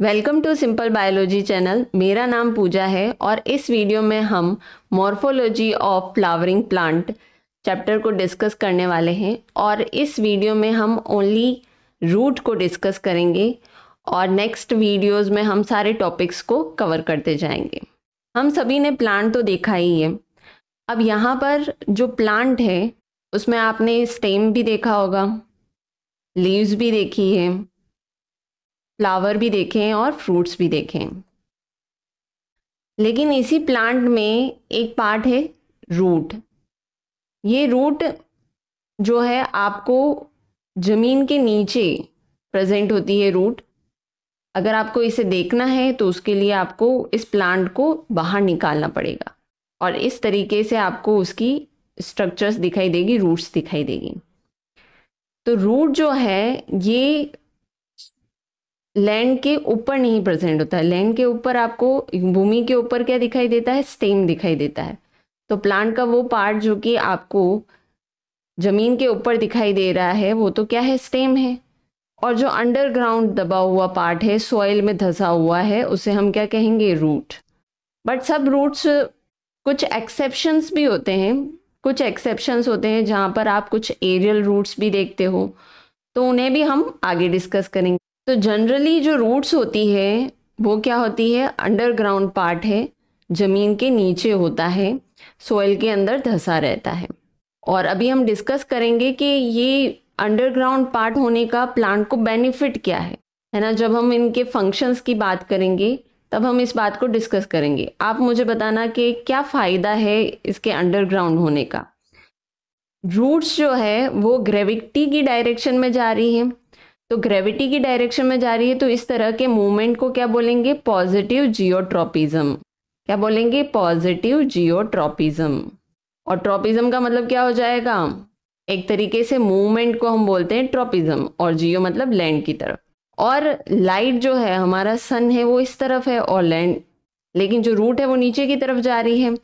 Welcome to simple biology channel. मेरा नाम पूजा है और इस वीडियो में हम morphology of flowering plant chapter को डिस्कस करने वाले हैं और इस वीडियो में हम ओनली रूट को डिस्कस करेंगे और नेक्स्ट वीडियोस में हम सारे टॉपिक्स को कवर करते जाएंगे। हम सभी ने प्लांट तो देखा ही है। अब यहाँ पर जो प्लांट है उसमें आपने स्टेम भी देखा होगा, लीव्स भी देखी है, फ्लावर भी देखे हैं और फ्रूट्स भी देखे हैं। लेकिन इसी प्लांट में एक पार्ट है रूट। ये रूट जो है आपको जमीन के नीचे प्रेजेंट होती है रूट। अगर आपको इसे देखना है तो उसके लिए आपको इस प्लांट को बाहर निकालना पड़ेगा और इस तरीके से आपको उसकी स्ट्रक्चर्स दिखाई देगी, रूट्स दिखाई देगी। तो रूट जो है ये लैंड के ऊपर नहीं प्रेजेंट होता है। लैंड के ऊपर आपको भूमि के ऊपर क्या दिखाई देता है? स्टेम दिखाई देता है। तो प्लांट का वो पार्ट जो कि आपको जमीन के ऊपर दिखाई दे रहा है वो तो क्या है? स्टेम है। और जो अंडरग्राउंड दबा हुआ पार्ट है, सॉइल में धंसा हुआ है, उसे हम क्या कहेंगे? रूट। बट सब रूट्स, कुछ एक्सेप्शंस भी होते हैं। कुछ एक्सेप्शंस होते हैं जहाँ पर आप कुछ एरियल रूट्स भी देखते हो, तो उन्हें भी हम आगे डिस्कस करेंगे। तो जनरली जो रूट्स होती है वो क्या होती है? अंडरग्राउंड पार्ट है, जमीन के नीचे होता है, सॉइल के अंदर धंसा रहता है। और अभी हम डिस्कस करेंगे कि ये अंडरग्राउंड पार्ट होने का प्लांट को बेनिफिट क्या है ना। जब हम इनके फंक्शंस की बात करेंगे तब हम इस बात को डिस्कस करेंगे। आप मुझे बताना कि क्या फ़ायदा है इसके अंडरग्राउंड होने का। रूट्स जो है वो ग्रेविटी की डायरेक्शन में जा रही है। तो ग्रेविटी की डायरेक्शन में जा रही है तो इस तरह के मूवमेंट को क्या बोलेंगे? Positive geotropism. क्या बोलेंगे? Positive geotropism. और ट्रॉपिज्म का मतलब क्या हो जाएगा? एक तरीके से मूवमेंट को हम बोलते हैं ट्रॉपिज्म, और जियो मतलब लैंड की तरफ। और लाइट जो है, हमारा सन है वो इस तरफ है और लैंड, लेकिन जो रूट है वो नीचे की तरफ जा रही है,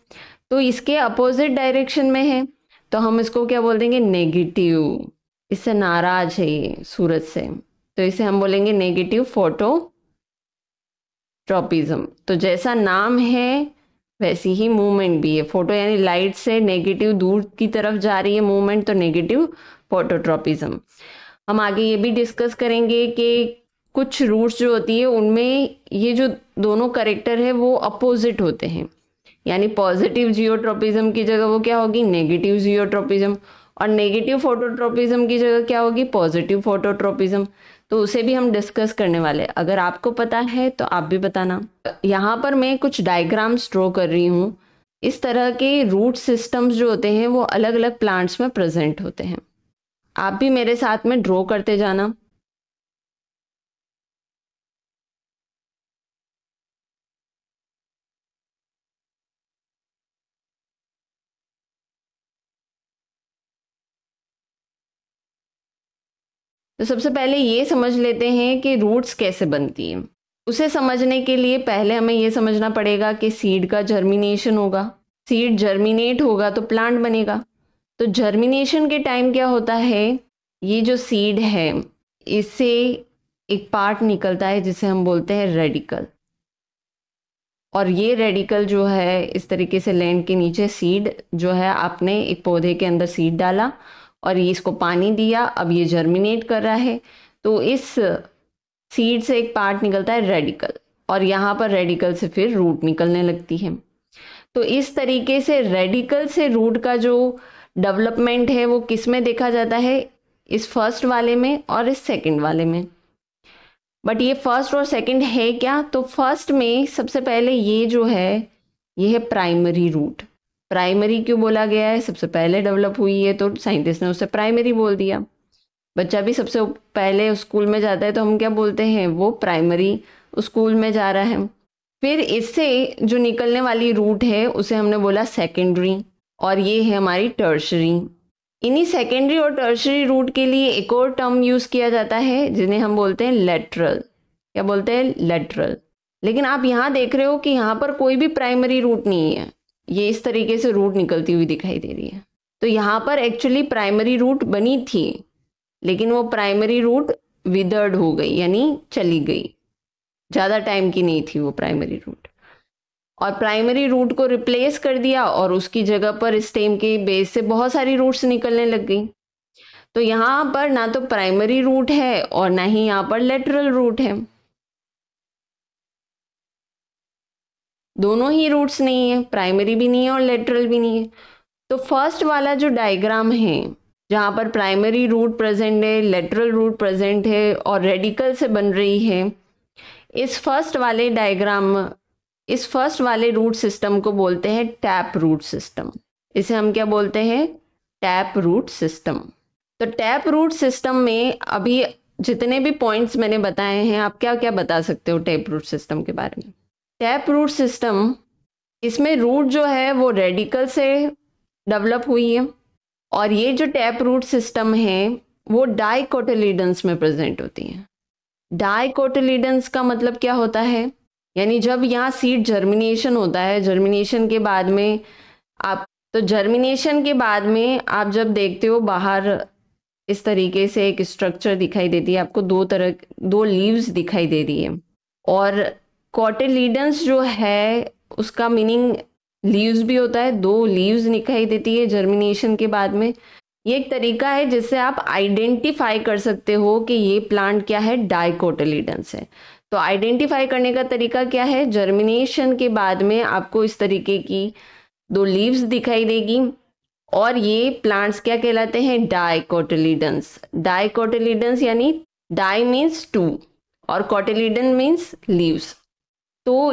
तो इसके अपोजिट डायरेक्शन में है। तो हम इसको क्या बोल देंगे? नेगेटिव। इससे नाराज है ये सूरज से, तो इसे हम बोलेंगे नेगेटिव फोटोट्रॉपिज्म। तो जैसा नाम है वैसी ही मूवमेंट भी है। फोटो यानी लाइट से नेगेटिव दूर की तरफ जा रही है मूवमेंट, तो नेगेटिव फोटोट्रॉपिज्म। हम आगे ये भी डिस्कस करेंगे कि कुछ रूट्स जो होती है उनमें ये जो दोनों करेक्टर है वो अपोजिट होते हैं, यानी पॉजिटिव जियोट्रॉपिज्म की जगह वो क्या होगी? Negative geotropism. और नेगेटिव फोटोट्रॉपिज्म की जगह क्या होगी? Positive phototropism. तो उसे भी हम डिस्कस करने वाले। अगर आपको पता है तो आप भी बताना। यहाँ पर मैं कुछ डायग्राम्स ड्रॉ कर रही हूँ। इस तरह के रूट सिस्टम्स जो होते हैं वो अलग अलग प्लांट्स में प्रेजेंट होते हैं। आप भी मेरे साथ में ड्रॉ करते जाना। तो सबसे पहले ये समझ लेते हैं कि रूट्स कैसे बनती हैं। उसे समझने के लिए पहले हमें ये समझना पड़ेगा कि सीड का जर्मिनेशन होगा। सीड जर्मिनेट होगा तो प्लांट बनेगा। तो जर्मिनेशन के टाइम क्या होता है? ये जो सीड है इससे एक पार्ट निकलता है जिसे हम बोलते हैं रेडिकल। और ये रेडिकल जो है इस तरीके से लैंड के नीचे, सीड जो है, आपने एक पौधे के अंदर सीड डाला और ये इसको पानी दिया, अब ये जर्मिनेट कर रहा है। तो इस सीड से एक पार्ट निकलता है रेडिकल, और यहाँ पर रेडिकल से फिर रूट निकलने लगती है। तो इस तरीके से रेडिकल से रूट का जो डेवलपमेंट है वो किस में देखा जाता है? इस फर्स्ट वाले में और इस सेकंड वाले में। बट ये फर्स्ट और सेकंड है क्या? तो फर्स्ट में सबसे पहले ये जो है ये है प्राइमरी रूट। प्राइमरी क्यों बोला गया है? सबसे पहले डेवलप हुई है तो साइंटिस्ट ने उसे प्राइमरी बोल दिया। बच्चा भी सबसे पहले स्कूल में जाता है तो हम क्या बोलते हैं? वो प्राइमरी स्कूल में जा रहा है। फिर इससे जो निकलने वाली रूट है उसे हमने बोला सेकेंडरी, और ये है हमारी टर्शरी। इन्हीं सेकेंडरी और टर्शरी रूट के लिए एक और टर्म यूज किया जाता है जिन्हें हम बोलते हैं लेटरल। क्या बोलते हैं? लेटरल। लेकिन आप यहाँ देख रहे हो कि यहाँ पर कोई भी प्राइमरी रूट नहीं है, ये इस तरीके से रूट निकलती हुई दिखाई दे रही है। तो यहाँ पर एक्चुअली प्राइमरी रूट बनी थी, लेकिन वो प्राइमरी रूट विदर्ड हो गई, यानी चली गई। ज़्यादा टाइम की नहीं थी वो प्राइमरी रूट, और प्राइमरी रूट को रिप्लेस कर दिया और उसकी जगह पर स्टेम के बेस से बहुत सारी रूट्स निकलने लग गई। तो यहाँ पर ना तो प्राइमरी रूट है और ना ही यहाँ पर लेटरल रूट है, दोनों ही रूट्स नहीं है, प्राइमरी भी नहीं है और लेटरल भी नहीं है। तो फर्स्ट वाला जो डायग्राम है जहाँ पर प्राइमरी रूट प्रेजेंट है, लेटरल रूट प्रेजेंट है और रेडिकल से बन रही है, इस फर्स्ट वाले डायग्राम, इस फर्स्ट वाले रूट सिस्टम को बोलते हैं टैप रूट सिस्टम। इसे हम क्या बोलते हैं? Tap root system. तो टैप रूट सिस्टम में अभी जितने भी पॉइंट्स मैंने बताए हैं, आप क्या क्या बता सकते हो टैप रूट सिस्टम के बारे में? टैप रूट सिस्टम, इसमें रूट जो है वो रेडिकल से डेवलप हुई है, और ये जो टैप रूट सिस्टम है वो डाइकोटिलीडन्स में प्रेजेंट होती है। डाइकोटिलीडन्स का मतलब क्या होता है? यानी जब यहाँ सीड जर्मिनेशन होता है, जर्मिनेशन के बाद में आप, तो जर्मिनेशन के बाद में आप जब देखते हो बाहर इस तरीके से एक स्ट्रक्चर दिखाई देती है आपको, दो लीव्स दिखाई दे रही है, और कोटिलीडन्स जो है उसका मीनिंग लीव्स भी होता है, दो लीव्स दिखाई देती है जर्मिनेशन के बाद में। ये एक तरीका है जिससे आप आइडेंटिफाई कर सकते हो कि ये प्लांट क्या है, डाइकोटिलीडन्स है। तो आइडेंटिफाई करने का तरीका क्या है? जर्मिनेशन के बाद में आपको इस तरीके की दो लीव्स दिखाई देगी, और ये प्लांट्स क्या कहलाते हैं? डाइकोटिलीडन्स। डाइकोटिलीडन्स यानी डाई मीन्स टू और कोटिलीडन मीन्स लीव्स। तो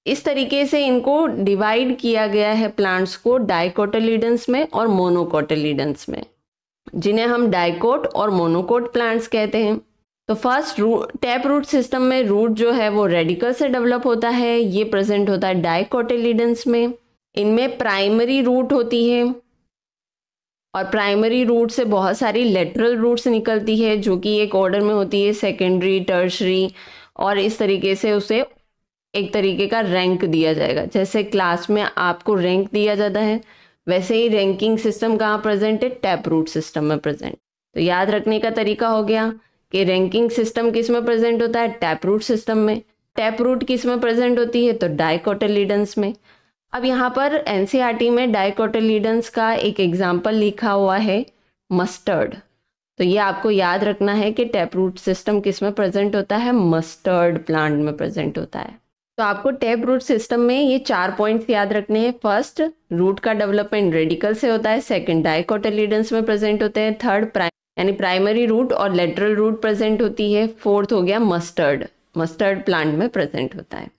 इस तरीके से इनको डिवाइड किया गया है प्लांट्स को, डाइकोटिलीडन्स में और मोनोकोटिलीडन्स में, जिन्हें हम डाइकोट और मोनोकोट प्लांट्स कहते हैं। तो फर्स्ट टैप रूट सिस्टम में रूट जो है वो रेडिकल से डेवलप होता है, ये प्रेजेंट होता है डाइकोटिलीडन्स में। इनमें प्राइमरी रूट होती है, और प्राइमरी रूट से बहुत सारी लेटरल रूट्स निकलती है जो कि एक ऑर्डर में होती है, सेकेंडरी, टर्शरी, और इस तरीके से उसे एक तरीके का रैंक दिया जाएगा। जैसे क्लास में आपको रैंक दिया जाता है, वैसे ही रैंकिंग सिस्टम कहाँ प्रेजेंट है? टैप रूट सिस्टम में प्रेजेंट। तो याद रखने का तरीका हो गया कि रैंकिंग सिस्टम किस में प्रेजेंट होता है? टैप रूट सिस्टम में। टैप रूट किस में प्रेजेंट होती है? तो डाइकोटिलीडन्स में। अब यहाँ पर एनसीईआरटी में डाइकोटिलीडन्स का एक एग्जाम्पल लिखा हुआ है, मस्टर्ड। तो ये आपको याद रखना है कि टैप रूट सिस्टम किस में प्रेजेंट होता है? मस्टर्ड प्लांट में प्रेजेंट होता है। तो आपको टैप रूट सिस्टम में ये 4 पॉइंट्स याद रखने हैं। फर्स्ट, रूट का डेवलपमेंट रेडिकल से होता है। सेकंड, डाइकोटिलीडन्स में प्रेजेंट होते हैं। थर्ड, यानी प्राइमरी रूट और लेटरल रूट प्रेजेंट होती है। फोर्थ हो गया मस्टर्ड, मस्टर्ड प्लांट में प्रेजेंट होता है।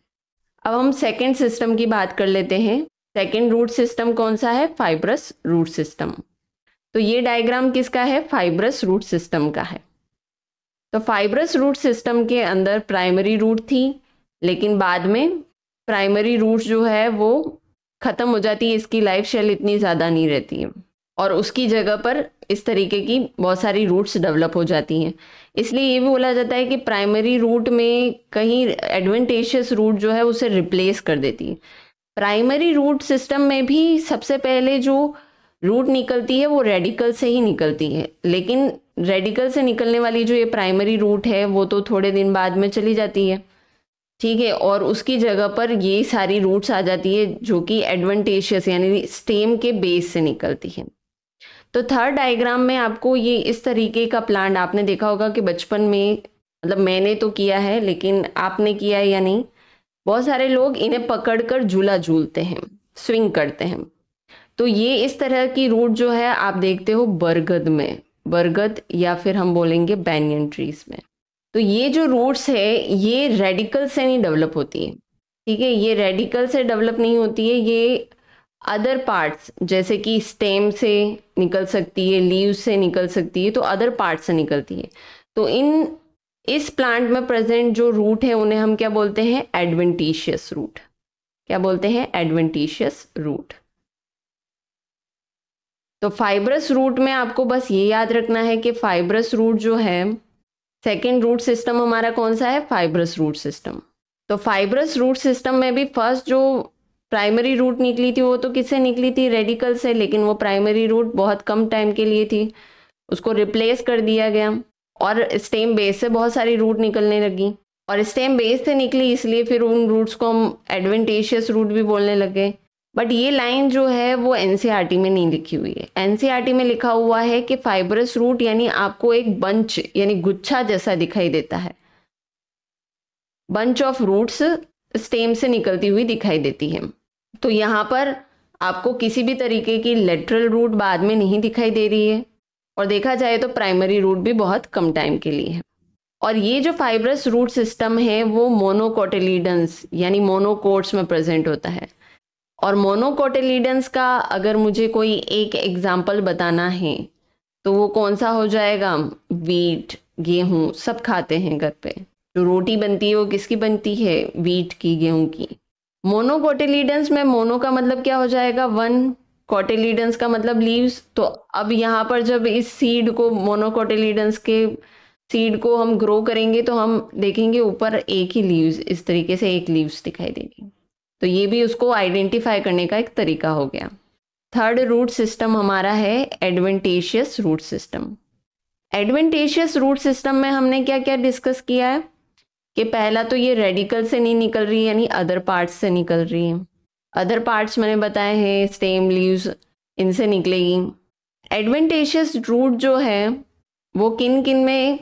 अब हम सेकेंड सिस्टम की बात कर लेते हैं। सेकेंड रूट सिस्टम कौन सा है? Fibrous root system. तो ये डायग्राम किसका है? फाइब्रस रूट सिस्टम का है। तो फाइब्रस रूट सिस्टम के अंदर प्राइमरी रूट थी, लेकिन बाद में प्राइमरी रूट जो है वो ख़त्म हो जाती है, इसकी लाइफ शेल इतनी ज़्यादा नहीं रहती है, और उसकी जगह पर इस तरीके की बहुत सारी रूट्स डेवलप हो जाती हैं। इसलिए ये भी बोला जाता है कि प्राइमरी रूट में कहीं एडवेंटेशियस रूट जो है उसे रिप्लेस कर देती है। प्राइमरी रूट सिस्टम में भी सबसे पहले जो रूट निकलती है वो रेडिकल से ही निकलती है, लेकिन रेडिकल से निकलने वाली जो ये प्राइमरी रूट है वो तो थोड़े दिन बाद में चली जाती है, ठीक है, और उसकी जगह पर ये सारी रूट्स आ जाती है जो कि एडवेंटेशियस यानी स्टेम के बेस से निकलती है। तो थर्ड डायग्राम में आपको ये इस तरीके का प्लांट, आपने देखा होगा कि बचपन में, मतलब मैंने तो किया है, लेकिन आपने किया है या नहीं, बहुत सारे लोग इन्हें पकड़कर झूला झूलते हैं, स्विंग करते हैं। तो ये इस तरह की रूट जो है आप देखते हो बरगद में, बरगद या फिर हम बोलेंगे बैनियन ट्रीज में। तो ये जो रूट्स है ये रेडिकल से नहीं डेवलप होती है, ठीक है, ये रेडिकल से डेवलप नहीं होती है, ये अदर पार्ट्स जैसे कि स्टेम से निकल सकती है, लीव से निकल सकती है, तो अदर पार्ट से निकलती है। तो इस प्लांट में प्रेजेंट जो रूट है उन्हें हम क्या बोलते हैं? Adventitious root. क्या बोलते हैं? Adventitious root. तो फाइब्रस रूट में आपको बस ये याद रखना है कि फाइब्रस रूट जो है, सेकेंड रूट सिस्टम हमारा कौन सा है? Fibrous root system. तो फाइब्रस रूट सिस्टम में भी फर्स्ट जो प्राइमरी रूट निकली थी वो तो किससे निकली थी? रेडिकल से, लेकिन वो प्राइमरी रूट बहुत कम टाइम के लिए थी, उसको रिप्लेस कर दिया गया और स्टेम बेस से बहुत सारी रूट निकलने लगी। और स्टेम बेस से निकली, इसलिए फिर उन रूट्स को हम एडवेंटेशियस रूट भी बोलने लगे। बट ये लाइन जो है वो एनसीईआरटी में नहीं लिखी हुई है। एनसीईआरटी में लिखा हुआ है कि फाइब्रस रूट यानी आपको एक बंच यानी गुच्छा जैसा दिखाई देता है, बंच ऑफ रूट्स स्टेम से निकलती हुई दिखाई देती है। तो यहाँ पर आपको किसी भी तरीके की लेटरल रूट बाद में नहीं दिखाई दे रही है, और देखा जाए तो प्राइमरी रूट भी बहुत कम टाइम के लिए है। और ये जो फाइब्रस रूट सिस्टम है वो मोनोकोटिलीडन्स यानी मोनोकोट्स में प्रेजेंट होता है। और मोनोकोटिलीडन्स का अगर मुझे कोई एक एग्जाम्पल बताना है तो वो कौन सा हो जाएगा? वीट, गेहूं सब खाते हैं घर पे। जो रोटी बनती है वो किसकी बनती है? वीट की, गेहूं की। मोनोकोटिलीडन्स में मोनो का मतलब क्या हो जाएगा? वन, कोटिलीडन्स का मतलब लीव्स। तो अब यहाँ पर जब इस सीड को, मोनोकोटिलीडन्स के सीड को हम ग्रो करेंगे तो हम देखेंगे ऊपर एक ही लीव्स, इस तरीके से एक लीव्स दिखाई देगी। तो ये भी उसको आइडेंटिफाई करने का एक तरीका हो गया। थर्ड रूट सिस्टम हमारा है adventitious root system. Adventitious root system में हमने क्या क्या डिस्कस किया है कि पहला तो ये रेडिकल से नहीं निकल रही, यानी अदर पार्ट्स से निकल रही है। अदर पार्ट्स मैंने बताए हैं, स्टेम, लीव्स, इनसे निकलेगी। एडवेंटेशियस रूट जो है वो किन किन में,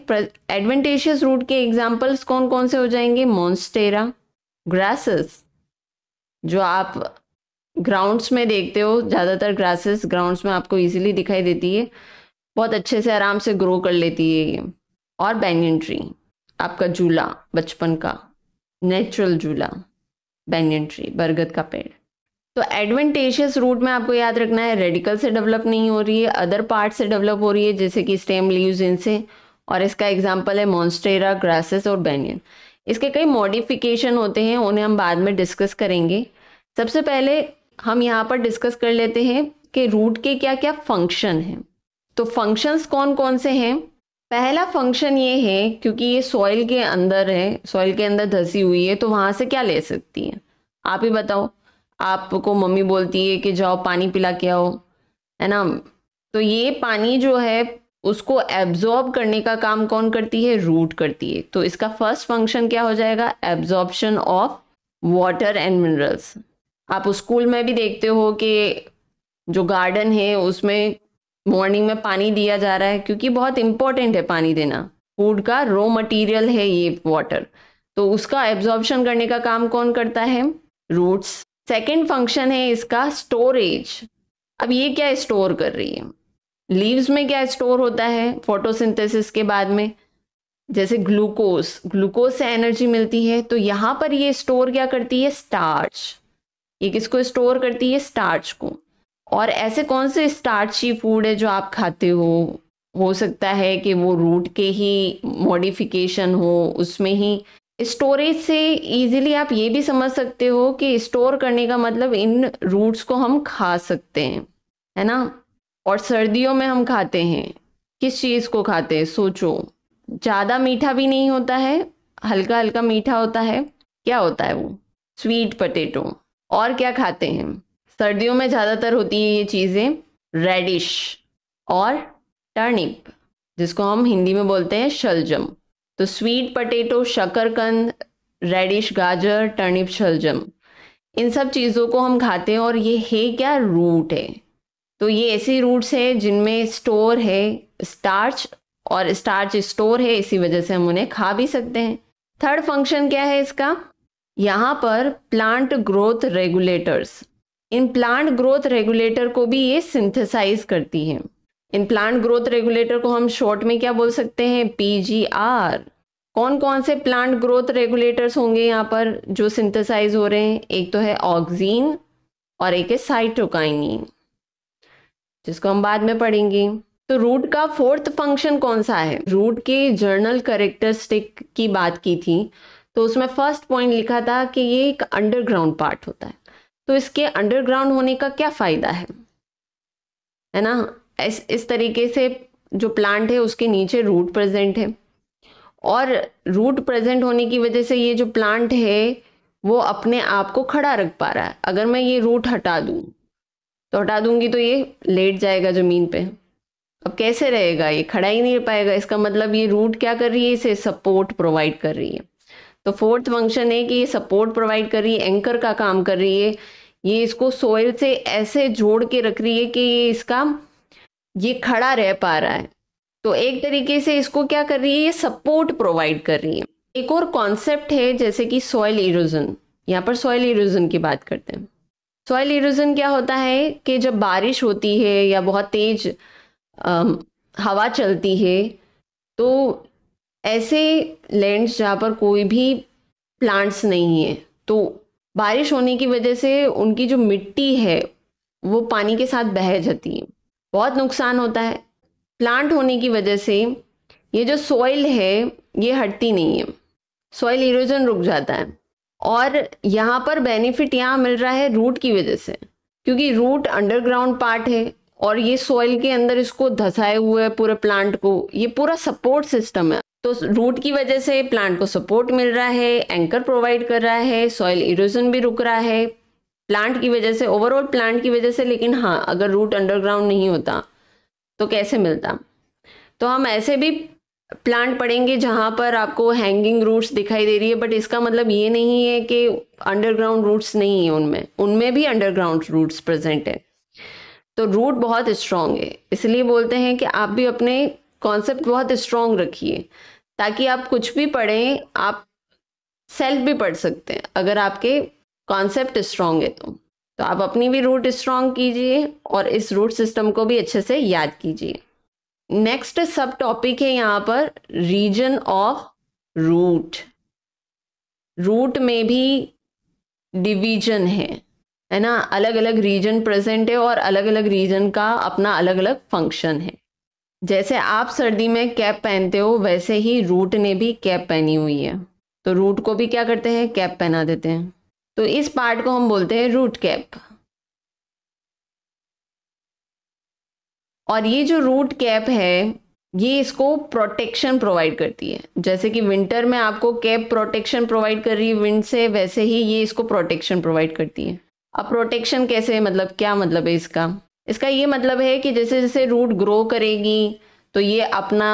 एडवेंटेशियस रूट के एग्जाम्पल्स कौन कौन से हो जाएंगे? मॉन्स्टेरा, ग्रासेस, जो आप ग्राउंड्स में देखते हो, ज़्यादातर ग्रासेस ग्राउंड्स में आपको इजीली दिखाई देती है, बहुत अच्छे से आराम से ग्रो कर लेती है ये। और बैंगन ट्री, आपका झूला, बचपन का नेचुरल झूला, बैंगन ट्री, बरगद का पेड़। तो एडवेंटेशियस रूट में आपको याद रखना है रेडिकल से डेवलप नहीं हो रही है, अदर पार्ट से डेवलप हो रही है, जैसे कि स्टेम, लीव्स, इनसे। और इसका एग्जाम्पल है मॉन्स्टेरा, ग्रासेस और बैंगन। इसके कई मॉडिफिकेशन होते हैं, उन्हें हम बाद में डिस्कस करेंगे। सबसे पहले हम यहाँ पर डिस्कस कर लेते हैं कि रूट के क्या क्या फंक्शन हैं। तो फंक्शंस कौन कौन से हैं? पहला फंक्शन ये है, क्योंकि ये सॉइल के अंदर है, सॉइल के अंदर धसी हुई है, तो वहां से क्या ले सकती है? आप ही बताओ। आपको मम्मी बोलती है कि जाओ पानी पिला के आओ, है ना? तो ये पानी जो है उसको एब्जॉर्ब करने का काम कौन करती है? रूट करती है। तो इसका फर्स्ट फंक्शन क्या हो जाएगा? Absorption of water and minerals. आप स्कूल में भी देखते हो कि जो गार्डन है उसमें मॉर्निंग में पानी दिया जा रहा है, क्योंकि बहुत इंपॉर्टेंट है पानी देना, फूड का रॉ मटेरियल है ये वाटर। तो उसका एब्जॉर्प्शन करने का काम कौन करता है? रूट्स। सेकेंड फंक्शन है इसका स्टोरेज। अब ये क्या स्टोर कर रही है? लीव्स में क्या स्टोर होता है फोटोसिंथेसिस के बाद में? जैसे ग्लूकोज, ग्लूकोज से एनर्जी मिलती है। तो यहाँ पर ये स्टोर क्या करती है? स्टार्च। ये किसको स्टोर करती है? स्टार्च को। और ऐसे कौन से स्टार्ची फूड है जो आप खाते हो सकता है कि वो रूट के ही मॉडिफिकेशन हो, उसमें ही स्टोरेज से इजीली आप ये भी समझ सकते हो कि स्टोर करने का मतलब इन रूट्स को हम खा सकते हैं, है ना? और सर्दियों में हम खाते हैं, किस चीज़ को खाते हैं? सोचो। ज़्यादा मीठा भी नहीं होता है, हल्का हल्का मीठा होता है। क्या होता है वो? Sweet potato. और क्या खाते हैं? सर्दियों में ज़्यादातर होती है ये चीज़ें, रेडिश और टर्निप, जिसको हम हिंदी में बोलते हैं शलजम। तो स्वीट पोटैटो, शकरकंद, रेडिश, गाजर, टर्निप, शलजम, इन सब चीज़ों को हम खाते हैं। और ये है क्या? रूट है। तो ये ऐसी रूट्स है जिनमें स्टोर है स्टार्च, और स्टार्च स्टोर है, इसी वजह से हम उन्हें खा भी सकते हैं। थर्ड फंक्शन क्या है इसका? यहाँ पर plant growth regulators, in plant growth regulator को भी ये सिंथेसाइज करती है। इन प्लांट ग्रोथ रेगुलेटर को हम शॉर्ट में क्या बोल सकते हैं? PGR। कौन कौन से प्लांट ग्रोथ रेगुलेटर्स होंगे यहाँ पर जो सिंथेसाइज हो रहे हैं? एक तो है ऑक्सीन और एक है साइटोकाइनिन, जिसको हम बाद में पढ़ेंगे। तो रूट का फोर्थ फंक्शन कौन सा है? रूट के जर्नल कैरेक्टरिस्टिक की बात की थी, तो उसमें फर्स्ट पॉइंट लिखा था कि ये एक अंडरग्राउंड पार्ट होता है। तो इसके अंडरग्राउंड होने का क्या फायदा है ना? इस तरीके से जो प्लांट है उसके नीचे रूट प्रेजेंट है, और रूट प्रेजेंट होने की वजह से ये जो प्लांट है वो अपने आप को खड़ा रख पा रहा है। अगर मैं ये रूट हटा दूं, तो हटा दूंगी तो ये लेट जाएगा जमीन पे। अब कैसे रहेगा? ये खड़ा ही नहीं रह पाएगा। इसका मतलब ये रूट क्या कर रही है? इसे सपोर्ट प्रोवाइड कर रही है। तो फोर्थ फंक्शन है कि ये सपोर्ट प्रोवाइड कर रही है, एंकर का काम कर रही है, ये इसको सोइल से ऐसे जोड़ के रख रही है कि ये खड़ा रह पा रहा है। तो एक तरीके से इसको क्या कर रही है, ये सपोर्ट प्रोवाइड कर रही है। एक और कॉन्सेप्ट है जैसे कि सॉइल इरोजन। यहाँ पर सॉइल इरोजन की बात करते हैं। सॉइल इरोजन क्या होता है कि जब बारिश होती है या बहुत तेज हवा चलती है, तो ऐसे लैंड्स जहाँ पर कोई भी प्लांट्स नहीं है, तो बारिश होने की वजह से उनकी जो मिट्टी है वो पानी के साथ बह जाती है, बहुत नुकसान होता है। प्लांट होने की वजह से ये जो सॉइल है ये हटती नहीं है, सॉइल इरोजन रुक जाता है। और यहाँ पर बेनिफिट यहाँ मिल रहा है रूट की वजह से, क्योंकि रूट अंडरग्राउंड पार्ट है और ये सॉइल के अंदर इसको धंसाए हुए है पूरे प्लांट को, ये पूरा सपोर्ट सिस्टम है। तो रूट की वजह से प्लांट को सपोर्ट मिल रहा है, एंकर प्रोवाइड कर रहा है, सॉइल इरोजन भी रुक रहा है प्लांट की वजह से, ओवरऑल प्लांट की वजह से। लेकिन हाँ, अगर रूट अंडरग्राउंड नहीं होता तो कैसे मिलता? तो हम ऐसे भी प्लांट पढ़ेंगे जहां पर आपको हैंगिंग रूट्स दिखाई दे रही है, बट इसका मतलब ये नहीं है कि अंडरग्राउंड रूट्स नहीं है, उनमें भी अंडरग्राउंड रूट्स प्रेजेंट है। तो रूट बहुत स्ट्रांग है, इसलिए बोलते हैं कि आप भी अपने कॉन्सेप्ट बहुत स्ट्रांग रखिए, ताकि आप कुछ भी पढ़ें आप सेल्फ भी पढ़ सकते हैं अगर आपके कॉन्सेप्ट स्ट्रांग है। तो आप अपनी भी रूट स्ट्रांग कीजिए और इस रूट सिस्टम को भी अच्छे से याद कीजिए। नेक्स्ट सब टॉपिक है यहाँ पर रीजन ऑफ रूट। रूट में भी डिवीजन है ना, अलग अलग रीजन प्रेजेंट है और अलग अलग रीजन का अपना अलग अलग फंक्शन है। जैसे आप सर्दी में कैप पहनते हो, वैसे ही रूट ने भी कैप पहनी हुई है, तो रूट को भी क्या करते हैं, कैप पहना देते हैं। तो इस पार्ट को हम बोलते हैं रूट कैप। और ये जो रूट कैप है ये इसको प्रोटेक्शन प्रोवाइड करती है। जैसे कि विंटर में आपको कैप प्रोटेक्शन प्रोवाइड कर रही है विंड से, वैसे ही ये इसको प्रोटेक्शन प्रोवाइड करती है। अब प्रोटेक्शन कैसे, मतलब क्या मतलब है इसका? इसका ये मतलब है कि जैसे जैसे रूट ग्रो करेगी तो ये अपना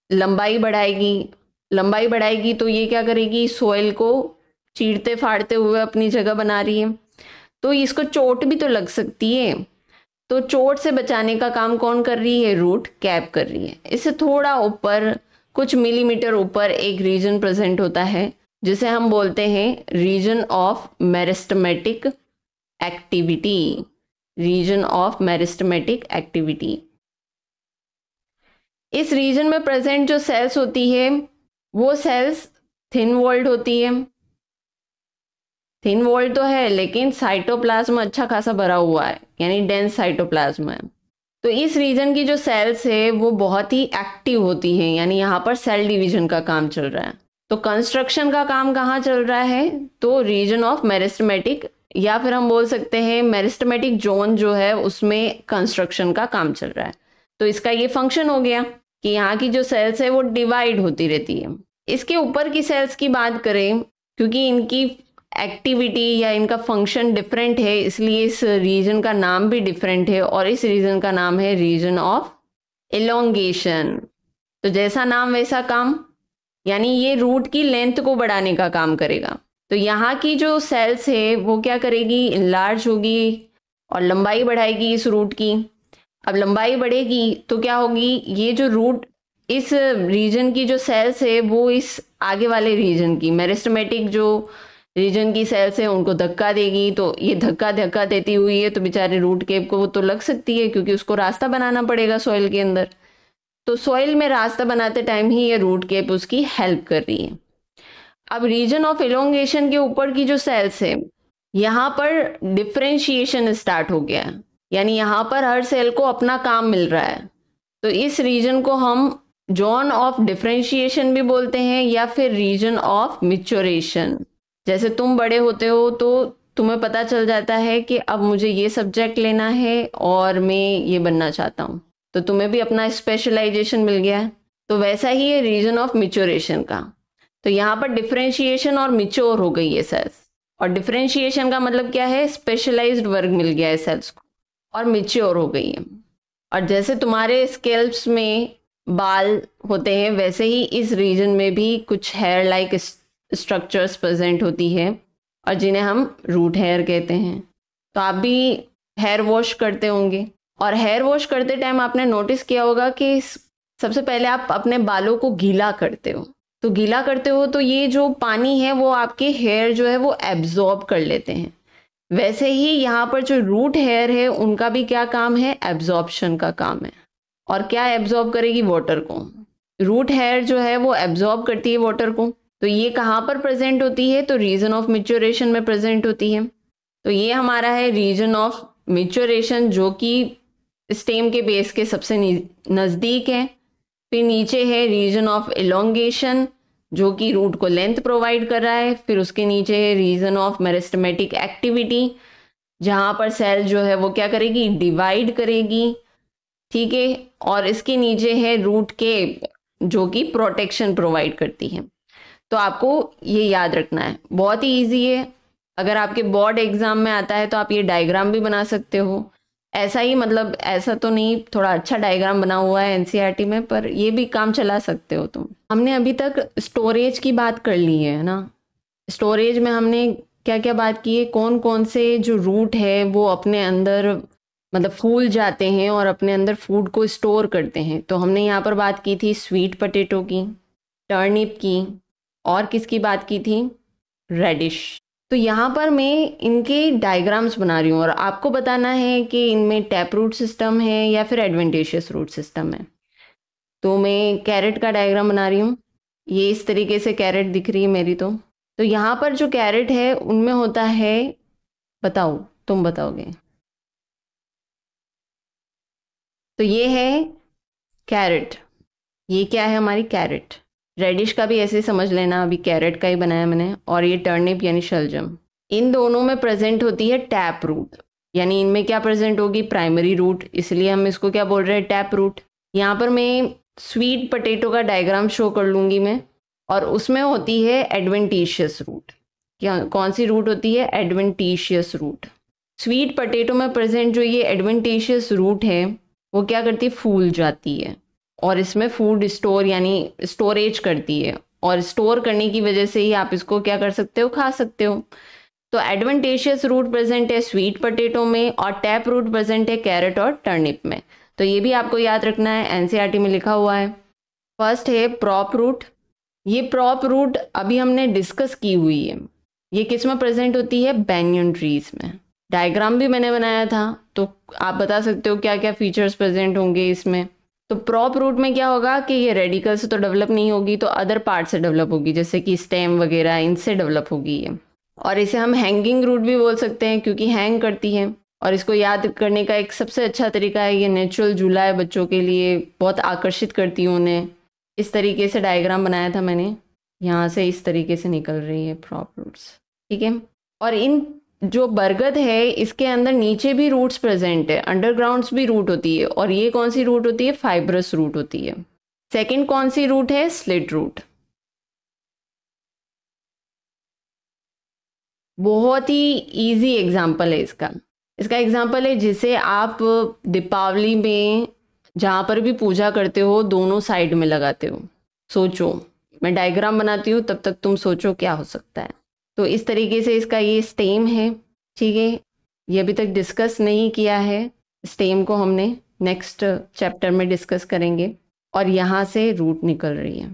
लंबाई बढ़ाएगी तो ये क्या करेगी, सोइल को चीरते फाड़ते हुए अपनी जगह बना रही है। तो इसको चोट भी तो लग सकती है, तो चोट से बचाने का काम कौन कर रही है, रूट कैप कर रही है। इससे थोड़ा ऊपर, कुछ मिलीमीटर ऊपर एक रीजन प्रेजेंट होता है जिसे हम बोलते हैं region of meristematic activity. Region of meristematic activity. इस रीजन में प्रेजेंट जो सेल्स होती है वो सेल्स थिन वॉल्ड होती है। थिन वॉल्ड तो है लेकिन साइटोप्लाज्म अच्छा खासा भरा हुआ है, यानी डेंस साइटोप्लाज्म है। तो इस रीजन की जो सेल्स है वो बहुत ही एक्टिव होती हैं, यानी यहाँ पर सेल डिवीजन का काम चल रहा है। तो कंस्ट्रक्शन का काम कहाँ चल रहा है, तो रीजन ऑफ मेरिस्टेमेटिक, या फिर हम बोल सकते हैं मेरिस्टेमेटिक जोन जो है उसमें कंस्ट्रक्शन का काम चल रहा है। तो इसका ये फंक्शन हो गया कि यहाँ की जो सेल्स है वो डिवाइड होती रहती है। इसके ऊपर की सेल्स की बात करें, क्योंकि इनकी एक्टिविटी या इनका फंक्शन डिफरेंट है, इसलिए इस रीजन का नाम भी डिफरेंट है और इस रीजन का नाम है रीजन ऑफ एलोंगेशन। तो जैसा नाम वैसा काम, यानी ये रूट की लेंथ को बढ़ाने का काम करेगा। तो यहाँ की जो सेल्स है वो क्या करेगी, इनलार्ज होगी और लंबाई बढ़ाएगी इस रूट की। अब लंबाई बढ़ेगी तो क्या होगी, ये जो रूट, इस रीजन की जो सेल्स है वो इस आगे वाले रीजन की, मेरिस्टेमेटिक जो रीजन की सेल्स है उनको धक्का देगी। तो ये धक्का देती हुई है तो बेचारे रूट केप को वो तो लग सकती है, क्योंकि उसको रास्ता बनाना पड़ेगा सॉइल के अंदर। तो सॉइल में रास्ता बनाते टाइम ही ये रूट केप उसकी हेल्प कर रही है। अब रीजन ऑफ एलोंगेशन के ऊपर की जो सेल्स है, यहाँ पर डिफरेंशिएशन स्टार्ट हो गया, यानी यहाँ पर हर सेल को अपना काम मिल रहा है। तो इस रीजन को हम जोन ऑफ डिफरेंशिएशन भी बोलते हैं या फिर रीजन ऑफ मैच्योरेशन। जैसे तुम बड़े होते हो तो तुम्हें पता चल जाता है कि अब मुझे ये सब्जेक्ट लेना है और मैं ये बनना चाहता हूँ, तो तुम्हें भी अपना स्पेशलाइजेशन मिल गया है। तो वैसा ही है रीजन ऑफ मैच्योरेशन का। तो यहाँ पर डिफरेंशिएशन और मैच्योर हो गई है सेल्स, और डिफरेंशिएशन का मतलब क्या है, स्पेशलाइज्ड वर्ग मिल गया है सेल्स को, और मैच्योर हो गई है। और जैसे तुम्हारे स्कैल्प्स में बाल होते हैं, वैसे ही इस रीजन में भी कुछ हेयर लाइक स्ट्रक्चर्स प्रेजेंट होती है और जिन्हें हम रूट हेयर कहते हैं। तो आप भी हेयर वॉश करते होंगे और हेयर वॉश करते टाइम आपने नोटिस किया होगा कि सबसे पहले आप अपने बालों को गीला करते हो। तो गीला करते हो तो ये जो पानी है वो आपके हेयर जो है वो एब्जॉर्ब कर लेते हैं। वैसे ही यहाँ पर जो रूट हेयर है उनका भी क्या काम है, एब्जॉर्प्शन का काम है। और क्या एब्जॉर्ब करेगी, वाटर को। रूट हेयर जो है वो एब्जॉर्ब करती है वाटर को। तो ये कहाँ पर प्रेजेंट होती है, तो रीजन ऑफ मैच्योरेशन में प्रेजेंट होती है। तो ये हमारा है रीजन ऑफ मैच्योरेशन, जो कि स्टेम के बेस के सबसे नज़दीक है। फिर नीचे है रीजन ऑफ एलोंगेशन, जो कि रूट को लेंथ प्रोवाइड कर रहा है। फिर उसके नीचे है रीजन ऑफ मेरिस्टेमेटिक एक्टिविटी, जहां पर सेल जो है वो क्या करेगी, डिवाइड करेगी, ठीक है। और इसके नीचे है रूट के, जो कि प्रोटेक्शन प्रोवाइड करती है। तो आपको ये याद रखना है, बहुत ही ईजी है। अगर आपके बोर्ड एग्जाम में आता है तो आप ये डायग्राम भी बना सकते हो। ऐसा ही, मतलब ऐसा तो नहीं, थोड़ा अच्छा डायग्राम बना हुआ है एनसीईआरटी में, पर ये भी काम चला सकते हो तुम। हमने अभी तक स्टोरेज की बात कर ली है ना। स्टोरेज में हमने क्या क्या बात की है, कौन कौन से जो रूट है वो अपने अंदर मतलब फूल जाते हैं और अपने अंदर फूड को स्टोर करते हैं। तो हमने यहाँ पर बात की थी स्वीट पोटैटो की, टर्निप की, और किसकी बात की थी, रेडिश। तो यहाँ पर मैं इनके डायग्राम्स बना रही हूँ और आपको बताना है कि इनमें टैप रूट सिस्टम है या फिर एडवेंटिशियस रूट सिस्टम है। तो मैं कैरेट का डायग्राम बना रही हूँ। ये इस तरीके से कैरेट दिख रही है मेरी। तो यहाँ पर जो कैरेट है उनमें होता है, बताओ, तुम बताओगे। तो ये है कैरेट, ये क्या है हमारी कैरेट। रेडिश का भी ऐसे समझ लेना, अभी कैरेट का ही बनाया मैंने। और ये टर्निप यानी शलजम, इन दोनों में प्रेजेंट होती है टैप रूट। यानी इनमें क्या प्रेजेंट होगी, प्राइमरी रूट, इसलिए हम इसको क्या बोल रहे हैं, टैप रूट। यहाँ पर मैं स्वीट पोटैटो का डायग्राम शो कर लूँगी मैं, और उसमें होती है एडवेंटिशियस रूट। क्या, कौन सी रूट होती है, एडवेंटिशियस रूट। स्वीट पोटैटो में प्रेजेंट जो ये एडवेंटिशियस रूट है वो क्या करती है, फूल जाती है और इसमें फूड स्टोर यानी स्टोरेज करती है। और स्टोर करने की वजह से ही आप इसको क्या कर सकते हो, खा सकते हो। तो एडवेंटिशियस रूट प्रेजेंट है स्वीट पोटैटो में और टैप रूट प्रेजेंट है कैरेट और टर्निप में। तो ये भी आपको याद रखना है, एनसीईआरटी में लिखा हुआ है। फर्स्ट है प्रॉप रूट। ये प्रॉप रूट अभी हमने डिस्कस की हुई है। ये किस में प्रेजेंट होती है, बैंयन ट्रीज में। डायग्राम भी मैंने बनाया था, तो आप बता सकते हो क्या क्या फीचर्स प्रेजेंट होंगे इसमें। तो प्रॉप रूट में क्या होगा कि ये रेडिकल से तो डेवलप नहीं होगी, तो अदर पार्ट से डेवलप होगी, जैसे कि स्टेम वगैरह, इनसे डेवलप होगी ये। और इसे हम हैंगिंग रूट भी बोल सकते हैं क्योंकि हैंग करती है। और इसको याद करने का एक सबसे अच्छा तरीका है, ये नेचुरल झूला है बच्चों के लिए, बहुत आकर्षित करती हूँ उन्हें। इस तरीके से डायग्राम बनाया था मैंने, यहाँ से इस तरीके से निकल रही है प्रॉप रूट्स, ठीक है। और इन जो बरगद है इसके अंदर नीचे भी रूट्स प्रेजेंट है, अंडरग्राउंड्स भी रूट होती है। और ये कौन सी रूट होती है, फाइब्रस रूट होती है। सेकंड कौन सी रूट है, स्लिट रूट। बहुत ही इजी एग्जाम्पल है इसका। इसका एग्जाम्पल है जिसे आप दीपावली में जहाँ पर भी पूजा करते हो दोनों साइड में लगाते हो। सोचो, मैं डायग्राम बनाती हूँ तब तक तुम सोचो क्या हो सकता है। तो इस तरीके से इसका ये स्टेम है, ठीक है। ये अभी तक डिस्कस नहीं किया है, स्टेम को हमने नेक्स्ट चैप्टर में डिस्कस करेंगे। और यहाँ से रूट निकल रही है,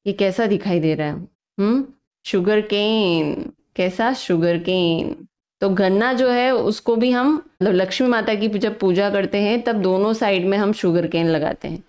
ये कैसा दिखाई दे रहा है, शुगर केन। कैसा, शुगर केन। तो गन्ना जो है उसको भी हम मतलब लक्ष्मी माता की जब पूजा करते हैं तब दोनों साइड में हम शुगर केन लगाते हैं।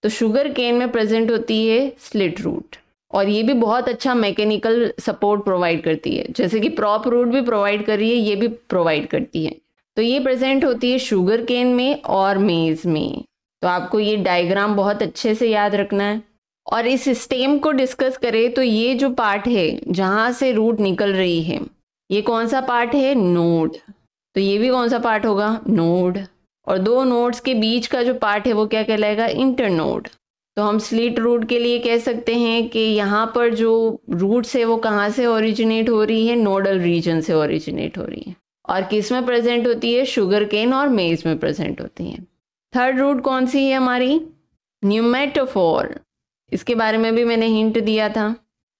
तो शुगर केन में प्रेजेंट होती है स्लिट रूट, और ये भी बहुत अच्छा मैकेनिकल सपोर्ट प्रोवाइड करती है, जैसे कि प्रॉप रूट भी प्रोवाइड कर रही है, ये भी प्रोवाइड करती है। तो ये प्रेजेंट होती है शुगर केन में और मेज में। तो आपको ये डायग्राम बहुत अच्छे से याद रखना है। और इस स्टेम को डिस्कस करें तो ये जो पार्ट है जहां से रूट निकल रही है, ये कौन सा पार्ट है, नोड। तो ये भी कौन सा पार्ट होगा, नोड। और दो नोड्स के बीच का जो पार्ट है वो क्या कहलाएगा, इंटरनोड। तो हम स्लिट रूट के लिए कह सकते हैं कि यहाँ पर जो रूट्स है वो कहाँ से ओरिजिनेट हो रही है, नोडल रीजन से ओरिजिनेट हो रही है। और किस में प्रेजेंट होती है, शुगर केन और मेज में प्रेजेंट होती है। थर्ड रूट कौन सी है हमारी, न्यूमेटोफोर। इसके बारे में भी मैंने हिंट दिया था।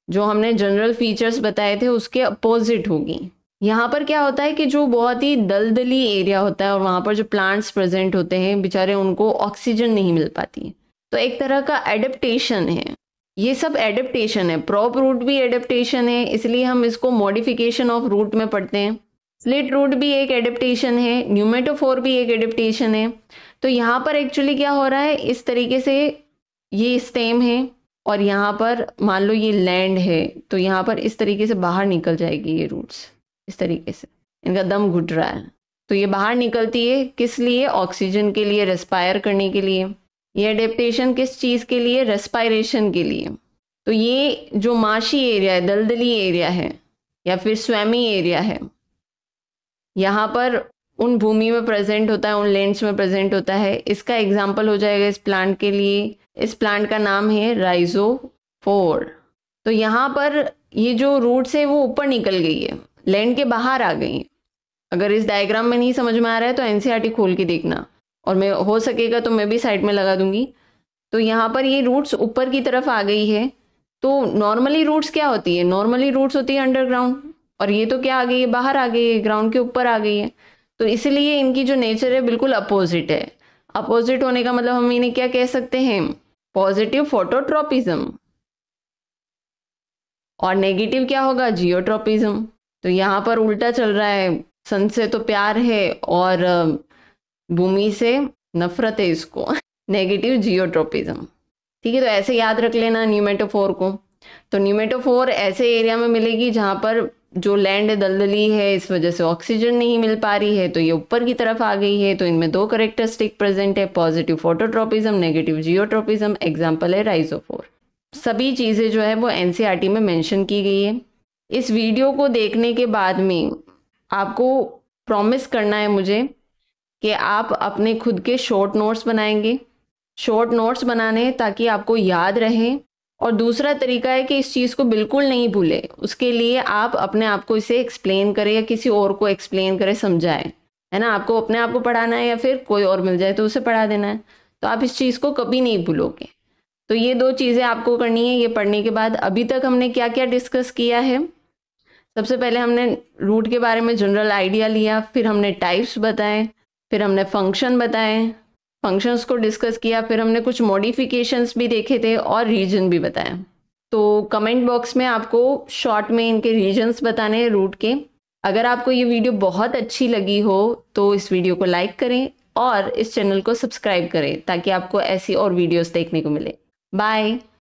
जो हमने जनरल फीचर्स बताए थे उसके अपोजिट होगी। यहाँ पर क्या होता है कि जो बहुत ही दलदली एरिया होता है और वहाँ पर जो प्लांट्स प्रेजेंट होते हैं बेचारे उनको ऑक्सीजन नहीं मिल पाती, तो एक तरह का एडेप्टेशन है। ये सब एडेप्टेशन है, प्रॉप रूट भी एडेप्टेशन है, इसलिए हम इसको मॉडिफिकेशन ऑफ रूट में पढ़ते हैं। स्लिट रूट भी एक एडेप्टेशन है, न्यूमेटोफोर भी एक एडेप्टेशन है। तो यहाँ पर एक्चुअली क्या हो रहा है, इस तरीके से ये स्टेम है और यहाँ पर मान लो ये लैंड है, तो यहाँ पर इस तरीके से बाहर निकल जाएगी ये रूट्स, इस तरीके से इनका दम घुट रहा है तो ये बाहर निकलती है, किस लिए, ऑक्सीजन के लिए, रेस्पायर करने के लिए। ये एडेप्टेशन किस चीज़ के लिए, रेस्पायरेशन के लिए। तो ये जो माशी एरिया है, दलदली एरिया है या फिर स्वैमी एरिया है, यहाँ पर उन भूमि में प्रेजेंट होता है, उन लैंड्स में प्रेजेंट होता है। इसका एग्जाम्पल हो जाएगा इस प्लांट के लिए, इस प्लांट का नाम है राइजोफोर। तो यहाँ पर ये जो रूट्स है वो ऊपर निकल गई है, लैंड के बाहर आ गई है। अगर इस डायग्राम में नहीं समझ में आ रहा है तो एनसीईआरटी खोल के देखना, और मैं हो सकेगा तो मैं भी साइड में लगा दूंगी। तो यहाँ पर ये रूट्स ऊपर की तरफ आ गई है। तो नॉर्मली रूट्स क्या होती है, नॉर्मली रूट्स होती है अंडरग्राउंड, और ये तो क्या आ गई है, बाहर आ गई है, ग्राउंड के ऊपर आ गई है। तो इसलिए इनकी जो नेचर है बिल्कुल अपोजिट है। अपोजिट होने का मतलब हम इन्हें क्या कह सकते हैं, पॉजिटिव फोटोट्रोपिज्म, और नेगेटिव क्या होगा, जियोट्रोपिज्म। तो यहाँ पर उल्टा चल रहा है, सन से तो प्यार है और भूमि से नफरत है इसको नेगेटिव जियोट्रोपिज्म। ठीक है, तो ऐसे याद रख लेना न्यूमेटोफोर को। तो न्यूमेटोफोर ऐसे एरिया में मिलेगी जहाँ पर जो लैंड दलदली है, इस वजह से ऑक्सीजन नहीं मिल पा रही है, तो ये ऊपर की तरफ आ गई है। तो इनमें दो करेक्टरिस्टिक प्रेजेंट है, positive phototropism, negative geotropism. Example है राइजोफोर। सभी चीज़ें जो है वो एनसीईआरटी में मेंशन की गई है। इस वीडियो को देखने के बाद में आपको प्रॉमिस करना है मुझे कि आप अपने खुद के शॉर्ट नोट्स बनाएंगे, शॉर्ट नोट्स बनाने ताकि आपको याद रहे। और दूसरा तरीका है कि इस चीज़ को बिल्कुल नहीं भूले, उसके लिए आप अपने आप को इसे एक्सप्लेन करें या किसी और को एक्सप्लेन करें, समझाएं, है ना। आपको अपने आप को पढ़ाना है या फिर कोई और मिल जाए तो उसे पढ़ा देना है, तो आप इस चीज़ को कभी नहीं भूलोगे। तो ये दो चीज़ें आपको करनी है ये पढ़ने के बाद। अभी तक हमने क्या क्या डिस्कस किया है, सबसे पहले हमने रूट के बारे में जनरल आइडिया लिया, फिर हमने टाइप्स बताए, फिर हमने फंक्शन बताए, फंक्शंस को डिस्कस किया, फिर हमने कुछ मॉडिफिकेशंस भी देखे थे और रीजन भी बताया। तो कमेंट बॉक्स में आपको शॉर्ट में इनके रीजन्स बताने हैं रूट के। अगर आपको ये वीडियो बहुत अच्छी लगी हो तो इस वीडियो को लाइक करें और इस चैनल को सब्सक्राइब करें ताकि आपको ऐसी और वीडियोस देखने को मिले। बाय।